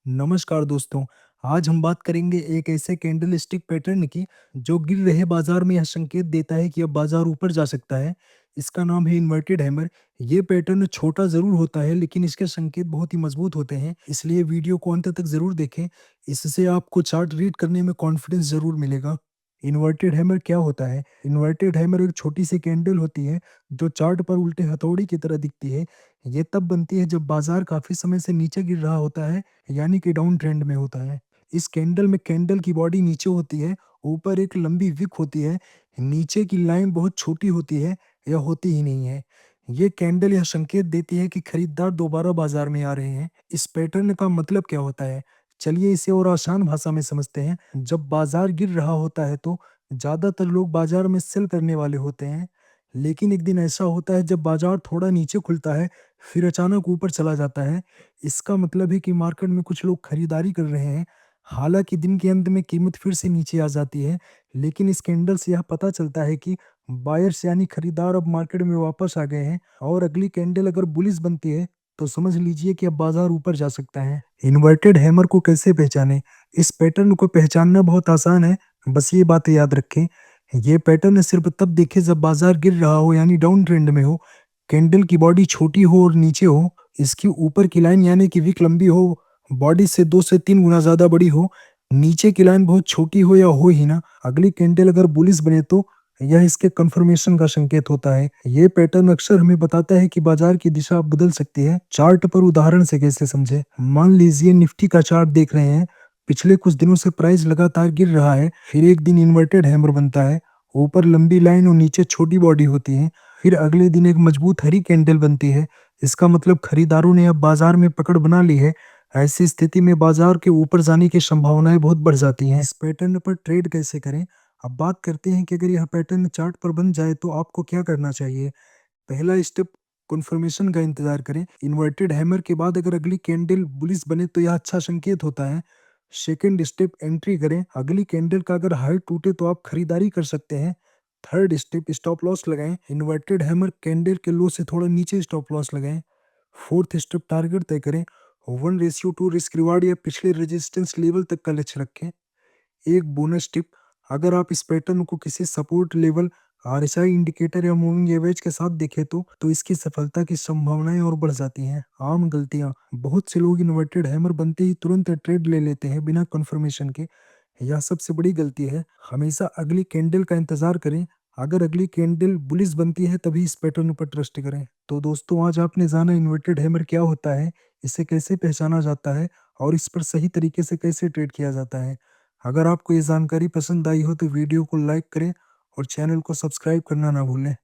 नमस्कार दोस्तों। आज हम बात करेंगे एक ऐसे कैंडल स्टिक पैटर्न की जो गिर रहे बाजार में यह संकेत देता है कि अब बाजार ऊपर जा सकता है। इसका नाम है इन्वर्टेड हैमर। ये पैटर्न छोटा ज़रूर होता है लेकिन इसके संकेत बहुत ही मजबूत होते हैं, इसलिए वीडियो को अंत तक ज़रूर देखें। इससे आपको चार्ट रीड करने में कॉन्फिडेंस ज़रूर मिलेगा। इन्वर्टेड हैमर क्या होता है? इन्वर्टेड हैमर एक छोटी सी कैंडल होती है जो चार्ट पर उल्टे हथौड़ी की तरह दिखती है। ये तब बनती है जब बाजार काफ़ी समय से नीचे गिर रहा होता है, यानी कि डाउन ट्रेंड में होता है। इस कैंडल में कैंडल की बॉडी नीचे होती है, ऊपर एक लंबी विक होती है, नीचे की लाइन बहुत छोटी होती है या होती ही नहीं है। ये कैंडल यह संकेत देती है कि खरीदार दोबारा बाजार में आ रहे हैं। इस पैटर्न का मतलब क्या होता है? चलिए इसे और आसान भाषा में समझते हैं। जब बाजार गिर रहा होता है तो ज़्यादातर लोग बाजार में सेल करने वाले होते हैं। लेकिन एक दिन ऐसा होता है जब बाजार थोड़ा नीचे खुलता है, फिर अचानक ऊपर चला जाता है। इसका मतलब है कि मार्केट में कुछ लोग खरीदारी कर रहे हैं। हालाँकि दिन के अंत में कीमत फिर से नीचे आ जाती है, लेकिन इस कैंडल से यह पता चलता है कि बायर्स यानी खरीदार अब मार्केट में वापस आ गए हैं और अगली कैंडल अगर बुलिश बनती है, तो समझ लीजिए कि अब बाजार ऊपर जा सकता है। इन्वर्टेड हैमर को कैसे पहचानें? इस पैटर्न को पहचानना बहुत आसान है, बस ये बातें याद रखें। ये पैटर्न सिर्फ तब दिखे जब बाजार गिर रहा हो यानी डाउन ट्रेंड में हो, कैंडल की बॉडी छोटी हो और नीचे हो, इसकी ऊपर की लाइन यानी कि विक लंबी हो, बॉडी से 2 से 3 गुना ज़्यादा बड़ी हो, नीचे की लाइन बहुत छोटी हो या हो ही ना। अगली कैंडल अगर बुलिश बने तो यह इसके कन्फर्मेशन का संकेत होता है। ये पैटर्न अक्सर हमें बताता है कि बाजार की दिशा बदल सकती है। चार्ट पर उदाहरण से कैसे समझे? मान लीजिए निफ्टी का चार्ट देख रहे हैं। पिछले कुछ दिनों से प्राइस लगातार गिर रहा है, फिर एक दिन इन्वर्टेड हैमर बनता है, ऊपर लंबी लाइन और नीचे छोटी बॉडी होती है। फिर अगले दिन एक मजबूत हरी कैंडल बनती है। इसका मतलब खरीदारों ने अब बाजार में पकड़ बना ली है। ऐसी स्थिति में बाजार के ऊपर जाने की संभावनाएं बहुत बढ़ जाती हैं। इस पैटर्न पर ट्रेड कैसे करें? अब बात करते हैं कि अगर यह पैटर्न चार्ट पर बन जाए तो आपको क्या करना चाहिए। पहला स्टेप, कंफर्मेशन का इंतजार करें। इन्वर्टेड हैमर के बाद अगर अगली कैंडल बुलिश बने तो यह अच्छा संकेत होता है। सेकंड स्टेप, एंट्री करें। अगली कैंडल का अगर हाई टूटे तो आप खरीदारी कर सकते हैं। थर्ड स्टेप, स्टॉप लॉस लगाएं। इन्वर्टेड हैमर कैंडल के लो से थोड़ा नीचे स्टॉप लॉस लगाएं। फोर्थ स्टेप, टारगेट तय करें। 1:2 रिस्क रिवार्ड या पिछले रेजिस्टेंस लेवल तक का लक्ष्य रखें। एक बोनस टिप, अगर आप इस पैटर्न को किसी सपोर्ट लेवल, आरएसआई इंडिकेटर या मूविंग एवरेज के साथ देखें तो इसकी सफलता की संभावनाएं और बढ़ जाती हैं। आम गलतियां, बहुत से लोग इन्वर्टेड हैमर बनते ही तुरंत ट्रेड ले लेते हैं बिना कंफर्मेशन के। यह सबसे बड़ी गलती है। हमेशा अगली कैंडल का इंतजार करें। अगर अगली कैंडल बुलिश बनती है तभी इस पैटर्न पर ट्रस्ट करें। तो दोस्तों, आज आपने जाना इन्वर्टेड हैमर क्या होता है, इसे कैसे पहचाना जाता है और इस पर सही तरीके से कैसे ट्रेड किया जाता है। अगर आपको ये जानकारी पसंद आई हो तो वीडियो को लाइक करें और चैनल को सब्सक्राइब करना ना भूलें।